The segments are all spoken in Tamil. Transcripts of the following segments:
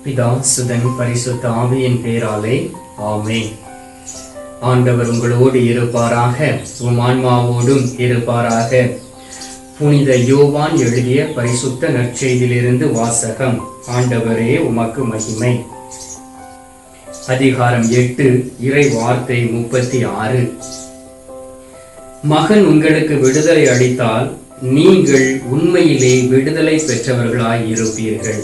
பிதா சுதன் பரிசுத்த ஆவியின் பேராலே ஆமென். ஆண்டவர் உங்களோடு இருப்பாராக, உம் ஆன்மாவோடும் இருப்பாராக. புனித யோவான் எழுதிய பரிசுத்த நற்செய்தியிலிருந்து வாசகம். ஆண்டவரே உமக்கு மகிமை. அதிகாரம் 8, இறை வார்த்தை 36. மகன் உங்களுக்கு விடுதலை அளித்தால் நீங்கள் உண்மையிலே விடுதலை பெற்றவர்களாய் இருப்பீர்கள்.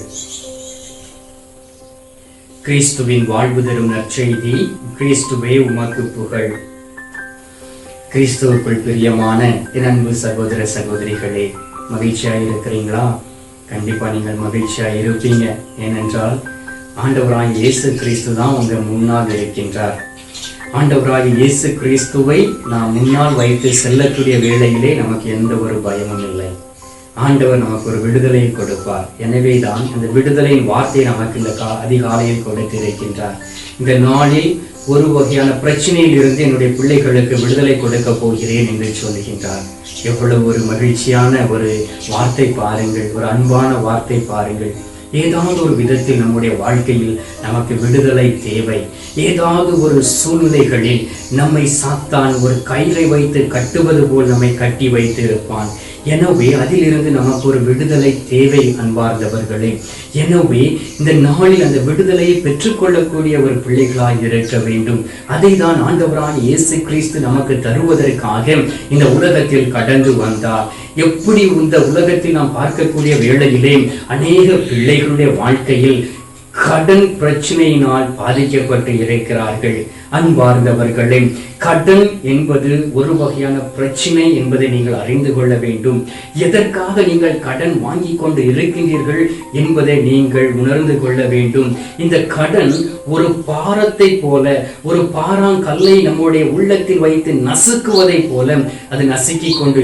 கிறிஸ்துவின் வாழ்வு தரும் நற்செய்தி. கிறிஸ்துவே உமக்கு புகழ். கிறிஸ்துவுக்குள் பிரியமான என் அன்பு சகோதர சகோதரிகளே, மகிழ்ச்சியா இருக்கிறீங்களா? கண்டிப்பா நீங்கள் மகிழ்ச்சியா இருப்பீங்க. ஏனென்றால் ஆண்டவராய் இயேசு கிறிஸ்து தான் உங்க முன்னால் இருக்கின்றார். ஆண்டவராய் இயேசு கிறிஸ்துவை நாம் முன்னால் வைத்து செல்லக்கூடிய வேளையிலே நமக்கு எந்த ஒரு பயமும் இல்லை. ஆண்டவர் நமக்கு ஒரு விடுதலையை கொடுப்பார். எனவே தான் அந்த விடுதலையின் வார்த்தையை நமக்கு இந்த அதிகாலையில் கொடுத்திருக்கின்றார். இந்த நாளில் ஒரு வகையான பிரச்சனையில் இருந்து என்னுடைய பிள்ளைகளுக்கு விடுதலை கொடுக்க போகிறேன் என்று சொல்லுகின்றார். எவ்வளவு ஒரு மகிழ்ச்சியான ஒரு வார்த்தை பாருங்கள், ஒரு அன்பான வார்த்தை பாருங்கள். ஏதாவது ஒரு விதத்தில் நம்முடைய வாழ்க்கையில் நமக்கு விடுதலை தேவை. ஏதாவது ஒரு சூழ்நிலைகளில் நம்மை சாத்தான் ஒரு கயிறை வைத்து கட்டுவது போல் நம்மை கட்டி வைத்து இருப்பான். எனவே அதிலிருந்து நமக்கு ஒரு விடுதலை தேவை அன்பார்ந்தவர்களே. எனவே இந்த நாளில் அந்த விடுதலையை பெற்றுக்கொள்ளக்கூடிய ஒரு பிள்ளைகளாய் இருக்க வேண்டும். அதை தான் ஆண்டவரான இயேசு கிறிஸ்து நமக்கு தருவதற்காக இந்த உலகத்தில் கடந்து வந்தார். எப்படி இந்த உலகத்தில் நாம் பார்க்கக்கூடிய வேளையிலே அநேக பிள்ளைகளுடைய வாழ்க்கையில் கடன் பிரச்சனையினால் பாதிக்கப்பட்டு இருக்கிறார்கள். அன்பார்ந்தவர்களே, கடன் என்பது ஒரு வகையான பிரச்சனை என்பதை நீங்கள் அறிந்து கொள்ள வேண்டும். எதற்காக நீங்கள் கடன் வாங்கி கொண்டு இருக்கின்றீர்கள் என்பதை நீங்கள் உணர்ந்து கொள்ள வேண்டும். இந்த கடன் ஒரு பாரத்தை போல, ஒரு பாறாங்கல்லை நம்முடைய உள்ளத்தில் வைத்து நசுக்குவதை போல அது நசுக்கி கொண்டு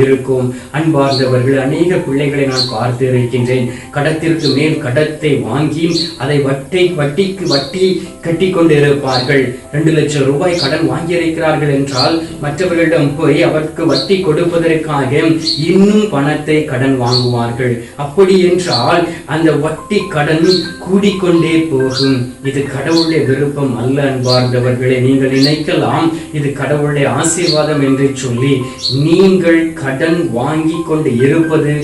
இருக்கும். அன்பார்ந்தவர்கள், அநேக பிள்ளைகளை நான் பார்த்து இருக்கின்றேன். கடத்திற்கு மேல் கடத்தை வாங்கி அதை வட்டிக்கு வட்டி கட்டி கொண்டு இருப்பார்கள். 2 லட்சம் ரூபாய் கடன் வாங்கியிருக்கிறார்கள் என்றால் மற்றவர்களிடம் போய் அவருக்கு வட்டி கொடுப்பதற்காக இன்னும் பணத்தை கடன் வாங்குவார்கள். அப்படி என்றால் அந்த வட்டி கடன் கூடிக்கொண்டே போகும். இது கடவுளுடைய விருப்பம் அல்ல அன்பார்ந்தவர்களே. நீங்கள் நினைக்கலாம் இது கடவுளுடைய ஆசீர்வாதம் என்று சொல்லி. நீங்கள் கடன் வாங்கி கொண்டு இருப்பது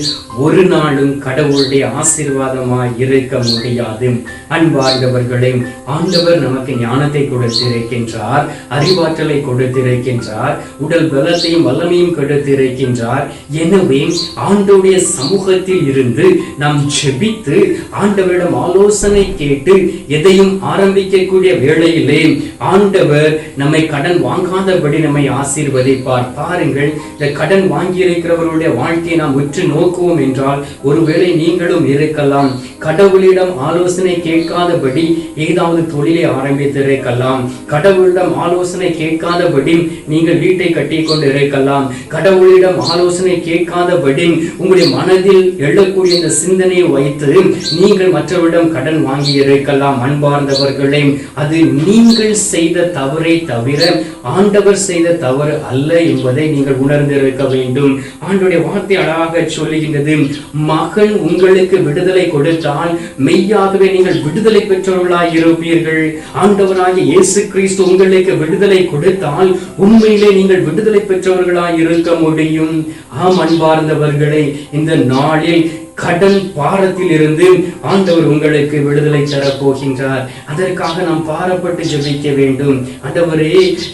ஒரு நாளும் கடவுளுடைய ஆசீர்வாதமாய் இருக்க முடியாது. அன்பார்ந்தவர்களே, ஆண்டவர் நமக்கு ஞானத்தை கொடுத்திருக்கின்றார், அறிவாற்றலை கொடுத்திருக்கின்றார், உடல் பலத்தையும் வல்லமையும் கொடுத்திருக்கின்றார். எனவே ஆண்டவருடைய சமூகத்தில் இருந்து நாம் ஜெபித்து ஆண்டவரிடம் ஆலோசனை கேட்டு எதையும் ஆரம்பிக்கக்கூடிய வேளையிலே ஆண்டவர் நம்மை கடன் வாங்காதபடி நம்மை ஆசீர்வதிப்பார். பாருங்கள், இந்த கடன் வாங்கி இருக்கிறவர்களுடைய வாழ்க்கையை நாம் உற்று நோக்குவோம் என்றால் ஒருவேளை நீங்களும் இருக்கலாம். கடவுளிடம் ஆலோசனை கேட்காதபடி ஏதாவது தொழிலை ஆரம்பித்திருக்கலாம். கடவுளிடம் ஆலோசனை கேட்காதபடி நீங்கள் வீட்டை கட்டி கொண்டு இருக்கலாம். கடவுளிடம் ஆலோசனை கேட்காதபடி உங்களுடைய மனதில் எழக்கூடிய இந்த சிந்தனையை வைத்து நீங்கள் மற்றவரிடம் கடன் வாங்கி இருக்கலாம். அன்பார்ந்தவர்களே, அது நீங்கள் செய்த தவறை தவிர ஆண்டவர் செய்த தவறு அல்ல என்பதை நீங்கள் உணர்ந்திருக்க வேண்டும். ஆண்டவருடைய வார்த்தை அழகாக சொல்லுகின்றது, மகன் உங்களுக்கு விடுதலை கொடுத்தால் மெய்யாகவே நீங்கள் விடுதலை பெற்றவர்களாய் இருப்பீர்கள். ஆண்டவராகிய இயேசு கிறிஸ்து உங்களுக்கு விடுதலை கொடுத்தால் உண்மையிலே நீங்கள் விடுதலை பெற்றவர்களாய் இருக்க முடியும். ஆம் அன்பார்ந்தவர்களே, இந்த நாளில் கடன் பாரத்தில் இருந்து ஆண்டவர் உங்களுக்கு விடுதலை தரப்போகின்றார். அதற்காக நாம் பாரப்பட்டு ஜெபிக்க வேண்டும். ஆண்டவரே,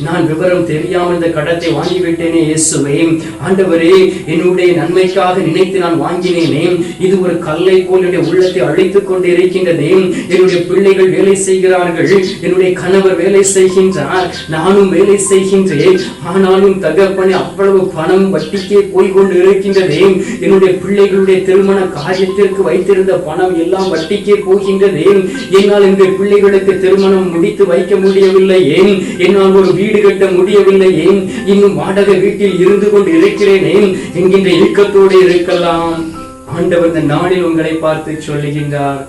நான் விவரம் தெரியாமல் இந்த கடத்தை வாங்கிவிட்டேனே இயேசுவே. ஆண்டவரே, என்னுடைய நன்மைக்காக நினைத்து நான் வாங்கினேனே. இது ஒரு கல்லை போல் என்னுடைய உள்ளத்தை அழைத்துக் கொண்டு இருக்கின்றதே. என்னுடைய பிள்ளைகள் வேலை செய்கிறார்கள், என்னுடைய கணவர் வேலை செய்கின்றார், நானும் வேலை செய்கின்றேன். ஆனாலும் தகப்பனே, அவ்வளவு பணம் வட்டிக்கே போய்கொண்டு இருக்கின்றதே. என்னுடைய பிள்ளைகளுடைய திருமண காரியத்திற்கு வைத்திருந்த பணம் எல்லாம் வட்டிக்கே போகின்றது. என்னால் இந்த பிள்ளைகளுக்கு திருமணம் முடித்து வைக்க முடியவில்லை. ஏன் என்னால் ஒரு வீடு கட்ட முடியவில்லை. ஏன் இன்னும் வாடகை வீட்டில் இருந்து கொண்டு இருக்கிறேனே என்கின்ற இயக்கத்தோடு இருக்கலாம். ஆண்டவர் இந்த நாளில் உங்களை பார்த்து சொல்லுகின்றார்,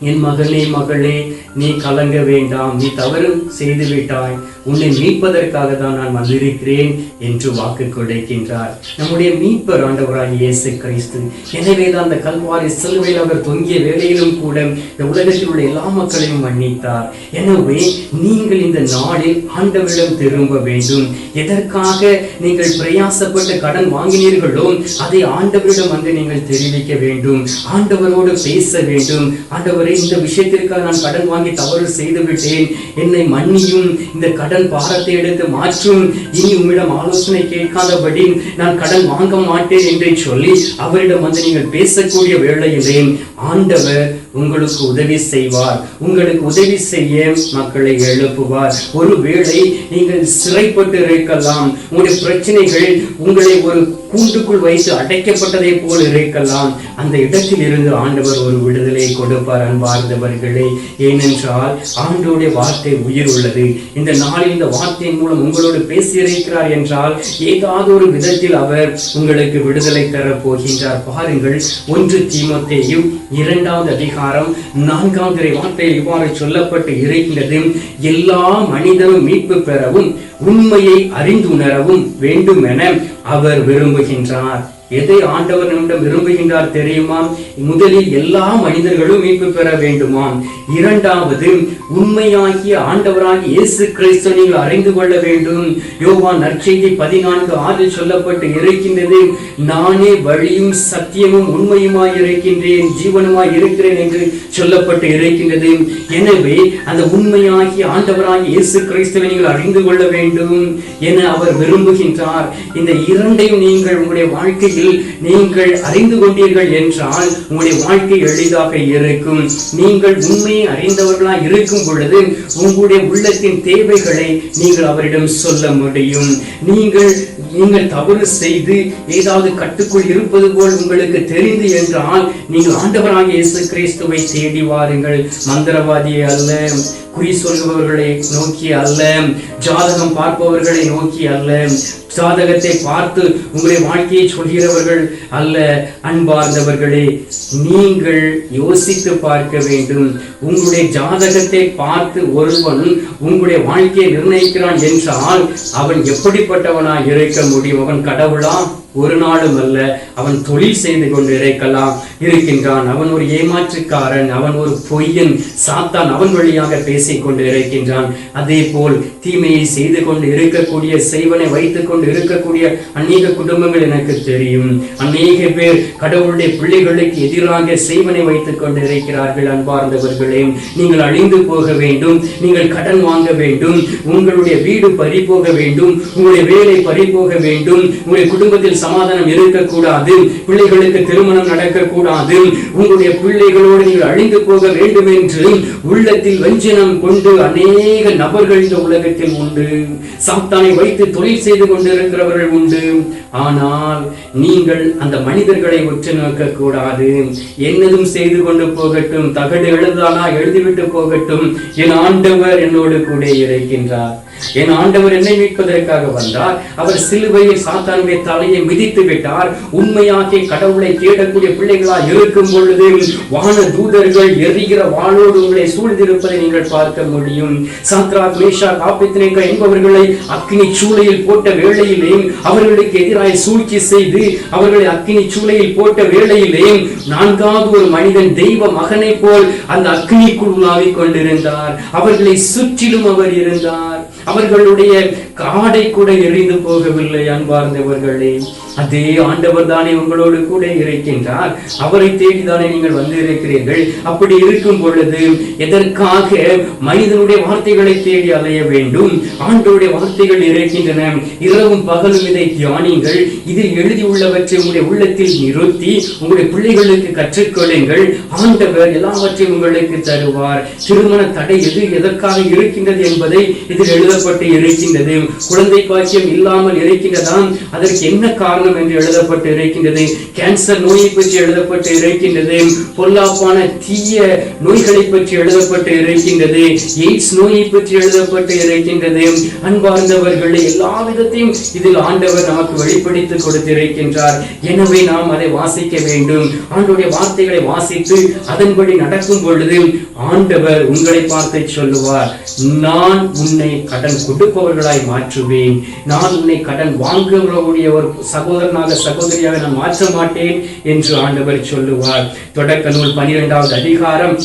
என் மகனே மகளே, நீ கலங்க வேண்டாம், நீ தவறு செய்து விட்டாய், உன்னை மீட்பதற்காக தான் நான் வந்திருக்கிறேன் என்று வாக்கு கொடுக்கின்றார் நம்முடைய மீட்பர் ஆண்டவராகிய இயேசு கிறிஸ்து. எனவேதான் அந்த கல்வாரி சிலுவையில் அவர் தொங்கிய வேளையிலும் கூட இந்த உலகத்தில் உள்ள எல்லா மக்களையும் மன்னித்தார். எனவே நீங்கள் இந்த நாளில் ஆண்டவரிடம் திரும்ப வேண்டும். எதற்காக நீங்கள் பிரயாசப்பட்டு கடன் வாங்கினீர்களோ அதை ஆண்டவரிடம் வந்து நீங்கள் தெரிவிக்க வேண்டும். ஆண்டவரோடு பேச வேண்டும். ஆண்டவரே, இந்த விஷயத்திற்காக நான் கடன் வாங்கி தவறு செய்து விட்டேன், என்னை மன்னியும், இந்த கடன் பாரத்தை எடுத்து மாற்றும், இனி உம்மிடம் ஆலோசனை கேட்காதபடி நான் கடன் வாங்க மாட்டேன் என்று சொல்லி அவரிடம் வந்து நீங்கள் பேசக்கூடிய வேளையிலே ஆண்டவர் உங்களுக்கு உதவி செய்வார். உங்களுக்கு உதவி செய்ய மக்களை எழுப்புவார். ஒருவேளை நீங்கள் சிறைப்பட்டு இருக்கலாம், உங்களுடைய பிரச்சனைகள் உங்களை ஒரு கூண்டுக்குள் வைத்து அடைக்கப்பட்டதை போல் இருக்கலாம். அந்த இடத்தில் இருந்து ஆண்டவர் ஒரு விடுதலை கொடுப்பார் அன்பார்ந்தவர்களே. ஏனென்றால் ஆண்டவருடைய வார்த்தை உயிர் உள்ளது. இந்த நாளில் இந்த வார்த்தையின் மூலம் உங்களோடு பேசியிருக்கிறார் என்றால் ஏதாவது ஒரு விதத்தில் அவர் உங்களுக்கு விடுதலை தர போகின்றார். பாருங்கள், 1 தீமோத்தேயு 2வது அதிகாரம் 4வது வார்த்தையில் இவ்வாறு சொல்லப்பட்டு இருக்கின்றது. எல்லா மனிதனும் மீட்பு பெறவும் உண்மையை அறிந்துணரவும் வேண்டும் என அவர் விரும்புகின்றார். எதை ஆண்டவர் நம்மிடம் விரும்புகின்றார் தெரியுமா? முதலில் எல்லா மனிதர்களும் மீட்பு பெற வேண்டுமாம். 2வது, உண்மையாகிய ஆண்டவராகிய இயேசு கிறிஸ்துவை நீங்கள் அறிந்து கொள்ள வேண்டும். யோவான் நற்செய்தி 14:6 சொல்லப்பட்டு இருக்கின்றது, நானே வழியும் சத்தியமும் உண்மையுமாய் இருக்கின்றேன், ஜீவனுமாய் இருக்கிறேன் என்று சொல்லப்பட்டு இருக்கின்றது. எனவே அந்த உண்மையாகிய ஆண்டவராகிய இயேசு கிறிஸ்துவை நீங்கள் அறிந்து கொள்ள வேண்டும் என அவர் விரும்புகின்றார். இந்த இரண்டையும் நீங்கள் உங்களுடைய வாழ்க்கையில் நீங்கள் அறிந்து கொண்டீர்கள் என்றால் உங்களுடைய வாழ்க்கை எளிதாக இருக்கும். நீங்கள் உண்மையை அறிந்தவர்களாக இருக்கும் பொழுது உங்களுடைய உள்ளத்தின் தேவைகளை நீங்கள் அவரிடம் சொல்ல முடியும். நீங்கள் தவறு செய்து ஏதாவது கட்டுக்குள் இருப்பது போல் உங்களுக்கு தெரிந்து என்றால் நீங்கள் ஆண்டவராகிய இயேசு கிறிஸ்துவை தேடி வாருங்கள். மந்திரவாதியை அல்ல, குறி சொல்பவர்களை நோக்கி அல்ல, ஜாதகம் பார்ப்பவர்களை நோக்கி அல்ல, ஜாதகத்தை பார்த்து உங்களுடைய வாழ்க்கையை சொல்கிறவர்கள் அல்ல. அன்பார்ந்தவர்களே, நீங்கள் யோசித்து பார்க்க வேண்டும். உங்களுடைய ஜாதகத்தை பார்த்து ஒருவன் உங்களுடைய வாழ்க்கையை நிர்ணயிக்கிறான் என்றால் அவன் எப்படிப்பட்டவனாக இருக்க முடியும்? அவன் கடவுளா? ஒரு நாளும் அல்ல. அவன் தொழில் செய்து கொண்டு இருக்கின்றான். அவன் ஒரு ஏமாற்றுக்காரன், அவன் ஒரு பொய்யன், சாத்தான் அவன் வழியாக பேசிக் கொண்டு இருக்கின்றான். அதே போல் தீமையை செய்து கொண்டு இருக்கக்கூடிய, செய்வனை வைத்துக் கொண்டு இருக்கக்கூடிய அநேக குடும்பங்கள் எனக்கு தெரியும். அநேக பேர் கடவுளுடைய பிள்ளைகளுக்கு எதிராக செய்வனை வைத்துக் கொண்டு இருக்கிறார்கள். அன்பார்ந்தவர்களே, நீங்கள் அழிந்து போக வேண்டும், நீங்கள் கடன் வாங்க வேண்டும், உங்களுடைய வீடு பறிபோக வேண்டும், உங்களுடைய வேலை பறிபோக வேண்டும், உங்களுடைய குடும்பத்தில் சமாதானம் இருக்கக்கூடாது, பிள்ளைகளுக்கு திருமணம் நடக்கக்கூடாது, உங்களுடைய பிள்ளைகளோடு நீங்கள் அழிந்து போக வேண்டும் என்று உள்ளத்தில் வஞ்சனம் கொண்டு அநேக நபர்கள் இந்த உலகத்தில் உண்டு. சாத்தானை வைத்து தொழில் செய்து கொண்டிருக்கிறவர்கள் உண்டு. ஆனால் நீங்கள் அந்த மனிதர்களை உற்று நோக்க கூடாது. என்னதும் செய்து கொண்டு போகட்டும், தகடு எழுதானா எழுதிவிட்டு போகட்டும், என் ஆண்டவர் என்னோடு கூட இருக்கின்றார். என் ஆண்டவர் என்னை மீட்பதற்காக வந்தார். அவர் சிலுவையில் சாத்தானுடைய தலையை மிதித்து விட்டார். உண்மையாகி கடவுளை தேடக்கூடிய பிள்ளைகளாய் இருக்கும் பொழுது வான தூதர்கள் எரிகிற வாளோடு உங்களை சூழ்ந்திருப்பதை நீங்கள் பார்க்க முடியும். சாத்ராக், மேஷாக், ஆபேத்நேகோ என்பவர்களை அக்கினி சூளையில் போட்ட வேளையிலே, அவர்களுக்கு எதிராக சூழ்ச்சி செய்து அவர்களை அக்கினி சூளையில் போட்ட வேளையிலே 4வது ஒரு மனிதன் தெய்வ மகனை போல் அந்த அக்கினிக்குள் உலாவிக் கொண்டிருந்தார். அவர்களை சுற்றிலும் அவர் இருந்தார். அவர்களுடைய காடை கூட எரிந்து போகவில்லை. அன்பார்ந்தவர்களே, அதே ஆண்டவர் தானே உங்களோடு கூட இருக்கின்றார். அவரை தேடிதானே நீங்கள் வந்து இருக்கிறீர்கள். அப்படி இருக்கும் பொழுது எதற்காக மனிதனுடைய வார்த்தைகளை தேடி அலைய வேண்டும்? ஆண்டவருடைய வார்த்தைகள் இருக்கின்றன. இரவும் பகலும் இதை தியானிங்கள். இதில் எழுதியுள்ளவற்றை உங்களுடைய உள்ளத்தில் நிறுத்தி உங்களுடைய பிள்ளைகளுக்கு கற்றுக்கொள்ளுங்கள். ஆண்டவர் எல்லாவற்றையும் உங்களுக்கு தருவார். திருமண தடை எதற்காக இருக்கின்றது என்பதை இதில் எழுத எழுதப்பட்டு இருக்கின்றது. குழந்தை பாக்கியம் இல்லாமல் இருக்கின்றதாம், அதற்கு என்ன காரணம் என்று எழுதப்பட்டு இருக்கின்றது. கேன்சர் நோயை பற்றி எழுதப்பட்டு இருக்கின்றது. பொல்லாப்பான தீய நோய்களை பற்றி எழுதப்பட்டு இருக்கின்றது. எய்ட்ஸ் நோயை பற்றி எழுதப்பட்டு இருக்கின்றது. அன்பார்ந்தவர்களே, எல்லா விதத்தையும் இதில் ஆண்டவர் நமக்கு வெளிப்படுத்தி கொடுத்திருக்கின்றார். எனவே நாம் அதை வாசிக்க வேண்டும். ஆண்டவருடைய வார்த்தைகளை வாசித்து அதன்படி நடக்கும் பொழுது ஆண்டவர் உங்களை பார்த்து சொல்லுவார், நான் உன்னை கடன் கொடுப்பவர்களாய் மாற்றுவேன், நான் உன்னை கடன் வாங்குவக்கூடிய ஒரு சகோதரனாக சகோதரியாக நான் மாற்ற மாட்டேன் என்று ஆண்டவர் சொல்லுவார். தொடக்க நூல் 12வது அதிகாரம்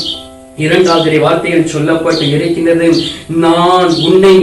2வது வார்த்தையில் சொல்லப்பட்டு இருக்கின்றது, நான் உன்னை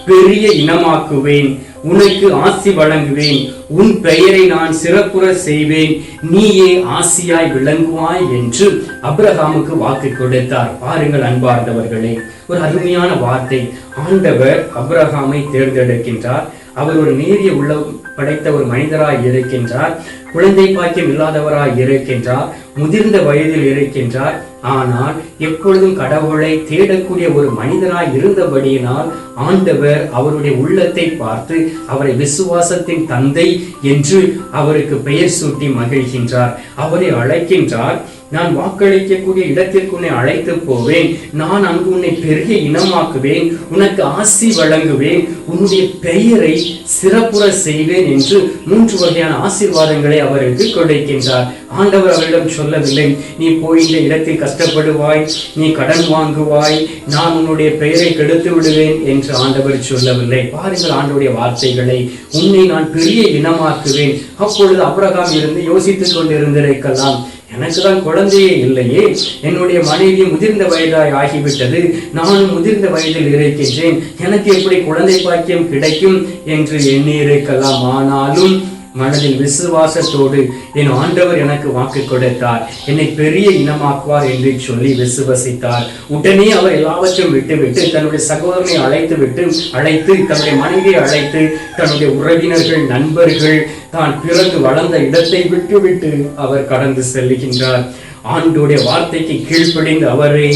பெரிய இனமாக்குவேன், உனக்கு ஆசி வழங்குவேன், உன் பெயரை நான் சிறப்புற செய்வேன், நீயே ஆசியாய் விளங்குவாய் என்று அபிரகாமுக்கு வாக்கு கொடுத்தார். பாருங்கள் அன்பார்ந்தவர்களே, ஒரு அருமையான வார்த்தை. ஆண்டவர் அபிரகாமை தேர்ந்தெடுக்கின்றார். அவர் ஒரு நேரிய உள்ள படைத்த ஒரு மனிதராய் இருக்கின்றார். குழந்தை பாக்கியம் இல்லாதவராய் இருக்கின்றார். முதிர்ந்த வயதில் இருக்கின்றார். ஆனால் எப்பொழுதும் கடவுளை தேடக்கூடிய ஒரு மனிதராய் இருந்தபடியினால் ஆண்டவர் அவருடைய உள்ளத்தை பார்த்து அவரை விசுவாசத்தின் தந்தை என்று அவருக்கு பெயர் சூட்டி மகிழ்கின்றார். அவரை அழைக்கின்றார். நான் வாக்களிக்கக்கூடிய இடத்திற்கு உன்னை அழைத்து போவேன், நான் அங்கு உன்னை பெரிய இனமாக்குவேன், உனக்கு ஆசி வழங்குவேன், உன்னுடைய பெயரை சிறப்புற செய்வேன் என்று 3 வகையான ஆசீர்வாதங்களை அவருக்கு கொடுக்கின்றார். ஆண்டவர் அவரிடம் சொல்லவில்லை, நீ போய் இந்த இடத்தில் கஷ்டப்படுவாய், நீ கடன் வாங்குவாய், நான் உன்னுடைய பெயரை கெடுத்து விடுவேன் என்று ஆண்டவர் சொல்லவில்லை. பாருங்கள் ஆண்டவருடைய வார்த்தைகளை, உன்னை நான் பெரிய இனமாக்குவேன். அப்பொழுது அபிரகாம் இருந்து யோசித்துக் கொண்டிருந்திருக்கலாம், எனக்கு தான் குழந்தையே இல்லையே, என்னுடைய மனைவி முதிர்ந்த வயதாய் ஆகிவிட்டது, நானும் முதிர்ந்த வயதில் இருக்கின்றேன், எனக்கு எப்படி குழந்தை பாக்கியம் கிடைக்கும் என்று எண்ணி இருக்கலாம். ஆனாலும் மனதில் விசுவாசத்தோடு என் ஆண்டவர் எனக்கு வாக்கு கொடுத்தார், என்னை பெரிய இனமாக்குவார் என்று சொல்லி விசுவசித்தார். உடனே அவர் எல்லாவற்றையும் விட்டுவிட்டு தன்னுடைய சகோதரனை அழைத்து தன்னுடைய மனைவியை அழைத்து தன்னுடைய உறவினர்கள், நண்பர்கள், தான் பிறந்து வளர்ந்த இடத்தை விட்டுவிட்டு அவர் கடந்து செல்கின்றார். ஆண்டவருடைய வார்த்தைக்கு கீழ்ப்படிந்து அவரை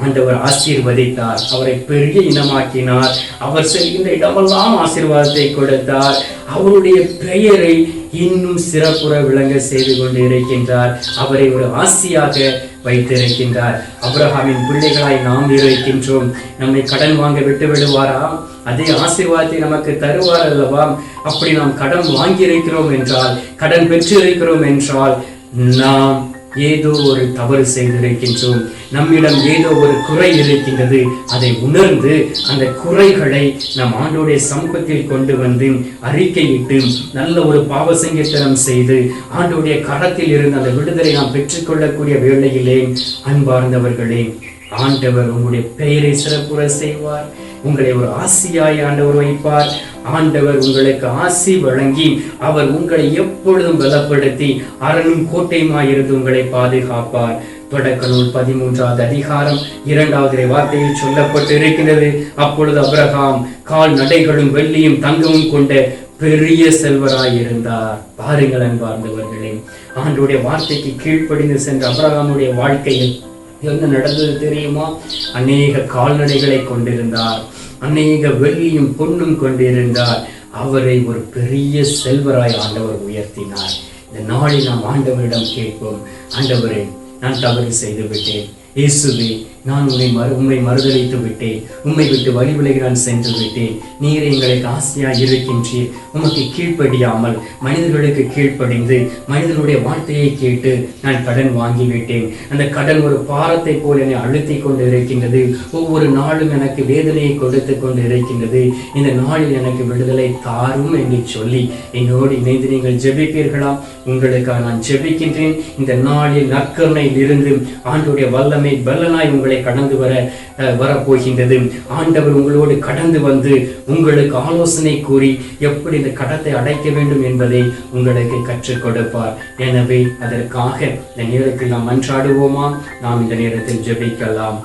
ஆண்டவர் ஆசீர்வதித்தார். அவரை பெரிய இனமாக்கினார். அவர் செல்கின்ற இடமெல்லாம் ஆசீர்வாதத்தை கொடுத்தார். அவருடைய பெயரை இன்னும் சிறப்புற விளங்க செய்து கொண்டு இருக்கின்றார். அவரை ஒரு ஆசியாக வைத்திருக்கின்றார். அபிரகாமின் பிள்ளைகளாய் நாம் இருக்கின்றோம். நம்மை கடன் வாங்க விட்டு விடுவாரா? அதே ஆசீர்வாதத்தை நமக்கு தருவார் அல்லவா? அப்படி நாம் கடன் வாங்கி இருக்கிறோம் என்றால், கடன் பெற்று இருக்கிறோம் என்றால், நாம் ஏதோ ஒரு தவறு செய்திருக்கின்றோம், நம்மிடம் ஏதோ ஒரு குறை இருக்கின்றது. அதை உணர்ந்து அந்த குறைகளை நம் ஆண்டவருடைய சமூகத்தில் கொண்டு வந்து அறிக்கையிட்டு நல்ல ஒரு பாவ சங்கீர்த்தனம் செய்து ஆண்டவருடைய கரத்தில் இருந்து அந்த விடுதலை நாம் பெற்றுக்கொள்ளக்கூடிய வேளையிலே அன்பார்ந்தவர்களே, ஆண்டவர் உங்களுடைய பெயரை சிறப்புற செய்வார். உங்களை ஒரு ஆசியாய் ஆண்டவர் வைப்பார். ஆண்டவர் உங்களுக்கு ஆசி வழங்கி அவர் உங்களை எப்பொழுதும் பலப்படுத்தி அரணும் கோட்டையுமாயிருந்து உங்களை பாதுகாப்பார். தொடக்க நூல் 13வது அதிகாரம் 2வது வார்த்தையில் சொல்லப்பட்டு இருக்கின்றது, அப்பொழுது அபிரகாம் கால் நடைகளும் வெள்ளியும் தங்கமும் கொண்ட பெரிய செல்வராயிருந்தார். பாருங்கள் அன்பார்ந்தவர்களே, ஆண்டவருடைய வார்த்தைக்கு கீழ்ப்படிந்து சென்ற அபிரகாமுடைய வாழ்க்கையில் என்ன நடந்தது தெரியுமா? அநேக கால்நடைகளை கொண்டிருந்தார், அநேக வெள்ளியும் பொன்னும் கொண்டிருந்தார். அவரை ஒரு பெரிய செல்வராய் ஆண்டவர் உயர்த்தினார். இந்த நாளில் நாம் ஆண்டவரிடம் கேட்போம், ஆண்டவரே, நான் தவறு செய்து விட்டேன், இயேசுவே, நான் உம்மை மறுதலித்து விட்டேன், உம்மை விட்டு வழி விலகி நான் சென்று விட்டேன், நீர் எங்களுக்கு ஆசையாக இருக்கின்றீர். உமக்கு கீழ்ப்படியாமல் மனிதர்களுக்கு கீழ்ப்படிந்து மனிதர்களுடைய வார்த்தையை கேட்டு நான் கடன் வாங்கிவிட்டேன். அந்த கடன் ஒரு பாரத்தை போல் என்னை அழுத்தி கொண்டு இருக்கின்றது. ஒவ்வொரு நாளும் எனக்கு வேதனையை கொடுத்து கொண்டு இருக்கின்றது. இந்த நாளில் எனக்கு விடுதலை தாரும் என்று சொல்லி என்னோடு இணைந்து நீங்கள் ஜெபிப்பீர்களா? உங்களுக்காக நான் ஜெபிக்கின்றேன். இந்த நாளில் நற்கருணையில் இருந்து ஆண்டவருடைய வல்லமை பலனாய் உங்களை கடந்து வரப்போகின்றது. ஆண்டவர் உங்களோடு கடந்து வந்து உங்களுக்கு ஆலோசனை கூறி எப்படி இந்த கடத்தை அடைக்க வேண்டும் என்பதை உங்களுக்கு கற்றுக் கொடுப்பார். எனவே அதற்காக இந்த நேரத்தில் நாம் மன்றாடுவோமா? நாம் இந்த நேரத்தில் ஜெபிக்கலாம்.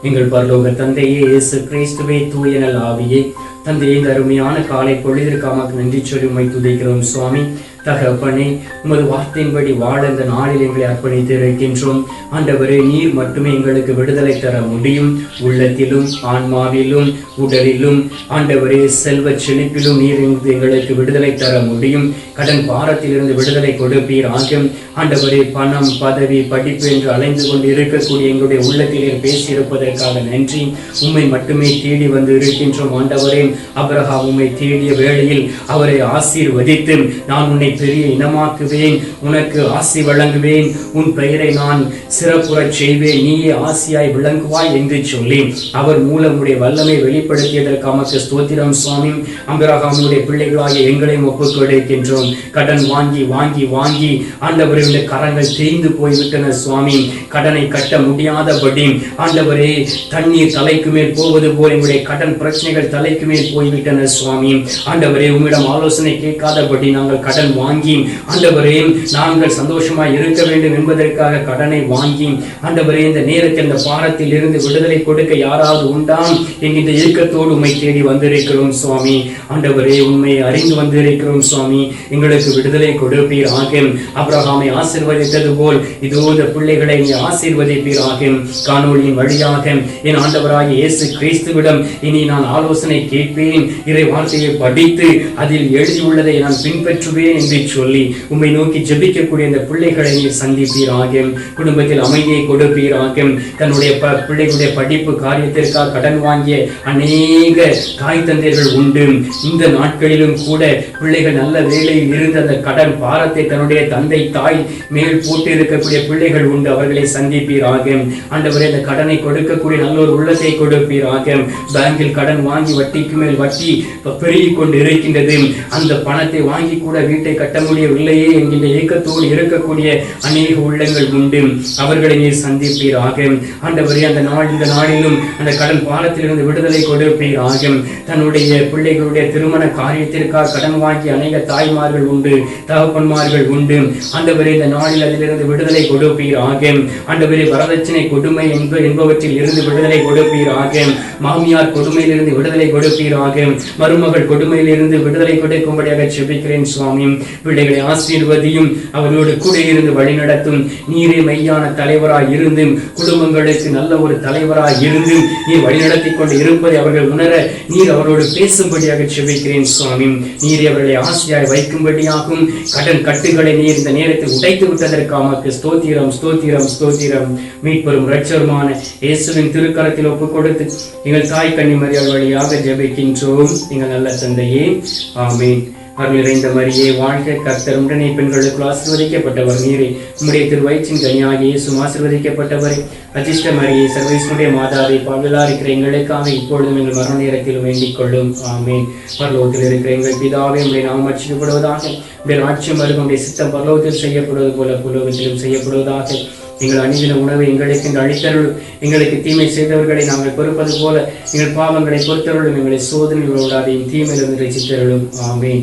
எங்கள் பரலோக தந்தையே, இயேசு கிறிஸ்துவே, தூய நல் ஆவியே, தந்தையே, இந்த அருமையான காலை பொழுதிற்காக நன்றி சொல்லி உம்மை துதிக்கிறோம் சுவாமி. தகப்பனே, உமது வார்த்தையின்படி வாழ இந்த நாளில் எங்களை அர்ப்பணித்து இருக்கின்றோம். ஆண்டவரே, நீர் மட்டுமே எங்களுக்கு விடுதலை தர முடியும். உள்ளத்திலும் ஆன்மாவிலும் உடலிலும் ஆண்டவரே, செல்வ செழிப்பிலும் நீர் எங்களுக்கு விடுதலை தர முடியும். கடன் பாரத்திலிருந்து விடுதலை கொடுப்பீர் ஆகும். ஆண்டவரே, பணம், பதவி, படிப்பு என்று அலைந்து கொண்டு இருக்கக்கூடிய எங்களுடைய உள்ளத்திலே பேசியிருப்பதற்காக நன்றி. உம்மை மட்டுமே தேடி வந்து இருக்கின்றோம். ஆண்டவரே, ஆபிரகாம் உம்மை தேடிய வேளையில் அவரை ஆசீர்வதித்து, நான் உன்னை பெரிய இனமாக்குவேன், உனக்கு ஆசி வழங்குவேன், உன் பெயரை நான் சிறப்புறச் செய்வேன், நீயே ஆசியாய் விளங்குவாய் என்று சொல்லி அவர் மூலம் உடைய வல்லமை வெளிப்படுத்தியதற்கு நமக்கு ஸ்தோத்திரம் சுவாமி. ஆபிரகாமுடைய பிள்ளைகளாகிய எங்களையும் ஒப்புக் கொடுக்கின்றோம். கடன் வாங்கி வாங்கி வாங்கி ஆண்டவரே, கரங்கள் தேய்ந்து போய்விட்டன சுவாமி. கடனை கட்ட முடியாதபடி ஆண்டவரே, தண்ணீர் தலைக்கு மேல் போவது போல் எங்களுடைய கடன் பிரச்சனைகள் தலைக்கு மேல் போய்விட்டன சுவாமி. ஆண்டவரே, உம்மிடம் ஆலோசனை கேட்காதபடி நாங்கள் கடன் வாங்கி ஆண்டவரே, நாங்கள் சந்தோஷமாய் இருக்க வேண்டும் என்பதற்காக கடனை வாங்கி ஆண்டவரே, இந்த நேரத்தில் இந்த பாரத்தில் இருந்து விடுதலை கொடுக்க யாராவது உண்டாம் என்கின்ற இயக்கத்தோடு உம்மை தேடி வந்திருக்கிறோம் சுவாமி. ஆண்டவரே, உண்மை அறிந்து வந்திருக்கிறோம் சுவாமி. எங்களுக்கு விடுதலை கொடுப்பீர் ஆகும். ஆபிரகாமை ஆசீர்வதித்தது போல் இதோ இந்த பிள்ளைகளை நீ ஆசீர்வதிப்பீர் ஆகும். காணொளியின் வழியாக என் ஆண்டவராகிய இயேசு கிறிஸ்துவிடம் இனி நான் ஆலோசனை கேட்பேன். இறை வார்த்தையை படித்து அதில் எழுதியுள்ளதை நான் பின்பற்றுவேன் என்று சொல்லி உம்மை நோக்கி ஜெபிக்கக்கூடிய இந்த பிள்ளைகளை நீ சந்திப்பீர் ஆகும். குடும்பத்தில் அமைதியை கொடுப்பீர் ஆகும். தன்னுடைய பிள்ளைகளுடைய படிப்பு காரியத்திற்காக கடன் வாங்கிய அநேக தாய் தந்தையர்கள் உண்டு. இந்த நாட்களிலும் கூட பிள்ளைகள் நல்ல வேலையில் இருந்து அந்த கடன் பாரத்தை தன்னுடைய தந்தை தாய் மேல் போட்டு இருக்கக்கூடிய பிள்ளைகள் உண்டு. அவர்களை சந்திப்பீராக. ஆண்டவரே, இந்த கடனை கொடுக்கக்கூடிய நல்ல ஒரு உள்ளத்தை கொடுப்பீராக. பேங்கில் கடன் வாங்கி வட்டிக்கு மேல் வட்டி பெருகி கொண்டு இருக்கின்றது. அந்த பணத்தை வாங்கி கூட வீட்டை கட்ட முடியவில்லையே என்கின்ற ஏக்கத்தோடு இருக்கக்கூடிய அநேக உள்ளங்கள் உண்டு. அவர்களை நீர் சந்திப்பீராக. ஆண்டவரே, இந்த நாளிலும் அந்த கடன் பாரத்திலிருந்து விடுதலை கொடுப்பீராக. தன்னுடைய பிள்ளைகளுடைய திருமண காரியத்திற்காக கடன் வாங்கி அநேக தாய்மார்கள் உண்டு, தகப்பன்மார்கள் உண்டு. ஆண்டவரே, இந்த நாளில் அதிலிருந்து விடுதலை கொடுப்பீராக. ஆண்டவரே, வரதட்சணை கொடுமை என்பவற்றில் இருந்து விடுதலை கொடுப்பீராக. மாமியார் கொடுமையிலிருந்து விடுதலை கொடுப்பீராக. மருமகள் கொடுமையிலிருந்து விடுதலை கொடுக்கும்படியாக ஜெபிக்கிறேன் சுவாமி. பிள்ளைகளை ஆசீர்வதியும், அவர்களோடு கூட இருந்து வழிநடத்தும். நீரே மெய்யான தலைவராய் இருந்து குடும்பங்களுக்கு நல்ல ஒரு தலைவராய் இருந்து நீர் வழிநடத்தி கொண்டு இருப்பதை அவர்கள் உணர நீர் அவரோடு பேசும்படியாக ஜெபிக்கிறேன் சுவாமி. நீர் அவர்களை ஆசையாய் வைக்கும்படியாகும். கடன் கட்டுகளை நீர் இந்த நேரத்தில் உடைத்து விட்டதற்காக ஸ்தோத்திரம் ஸ்தோத்திரம் ஸ்தோத்திரம். மீட்பெரும் இரட்சகருமான இயேசுவின் திருக்கரத்தில் ஒப்புக் கொடுத்து எங்கள் தாய் கன்னிமரியாள் வழியாக ஜெபிக்கின்றோம் எங்கள் நல்ல தந்தையே, ஆமென். அருள் நிறைந்த மரியே வாழ்க, கர்த்தர் உடனே பெண்களுக்குள் ஆசீர்வதிக்கப்பட்டவர் நீரே. உம்முடைய திருவயிற்றின் கனியாகிய இயேசுவும் ஆசீர்வதிக்கப்பட்டவரே. அஜிஷ்ட மரியே, சர்வேஸ்வருடைய மாதாவை, பாவிகளா இருக்கிற எங்களுக்காக இப்பொழுதும் எங்கள் மரண நேரத்தில் வேண்டிக் கொள்ளும், ஆமென். பரலோகத்தில் இருக்கிற எங்கள் பிதாவே, உம்முடைய நாமம் அர்ச்சிக்கப்படுவதாக. உம்முடைய ராஜ்யம் வருக. உம்முடைய சித்தம் பரலோகத்தில் செய்யப்படுவது போல பூலோகத்திலும் செய்யப்படுவதாக. எங்கள் அணிதின உணவை எங்களுக்கு அளித்தருளும். எங்களுக்கு தீமை செய்தவர்களை நாங்கள் பொறுப்பது போல எங்கள் பாவங்களை பொறுத்தருளும். எங்களை சோதனைகள் விடாதையும் தீமையிலிருந்து ரட்சித்தருளும், ஆமென்.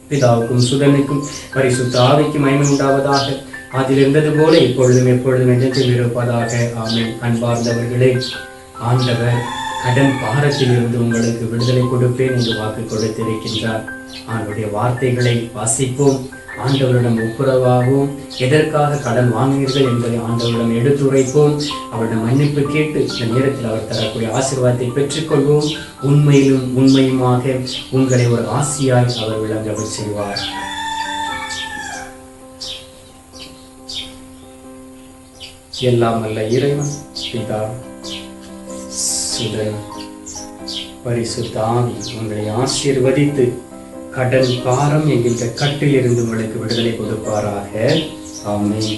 பிதாவுக்கும் சுதனுக்கும் பரிசுத்த ஆவிக்கும் மகிமை உண்டாவதாக. அதில் இருந்தது போல இப்பொழுதும் எப்பொழுதும் என்றும் இருப்பதாக, ஆமென். அன்பார்ந்தவர்களே, ஆண்டவர் கடன் பாரத்தில் இருந்து உங்களுக்கு விடுதலை கொடுப்பேன் என்று வாக்கு கொடுத்திருக்கின்றார். அவருடைய வார்த்தைகளை வாசிப்போம். ஆண்டவரிடம் ஒப்புரவாகவும் எதற்காக கடன் வாங்கினீர்கள் என்பதை ஆண்டவரிடம் எடுத்துரைப்போம். அவரிடம் மன்னிப்பு கேட்டு இந்த நேரத்தில் அவர் தரக்கூடிய ஆசீர்வாதத்தை பெற்றுக்கொள்வோம். உண்மையிலும் உண்மையுமாக உங்களை ஒரு ஆசியாய் அவர் விளங்கச் செய்வார். எல்லாம் அல்ல இறைவன் பிதா, சுதன், பரிசுத்த ஆவி உங்களை ஆசீர்வதித்து கடன் பாரம் என்கின்ற கட்டில் இருந்து உங்களுக்கு விடுதலை கொடுப்பாராக, ஆமென்.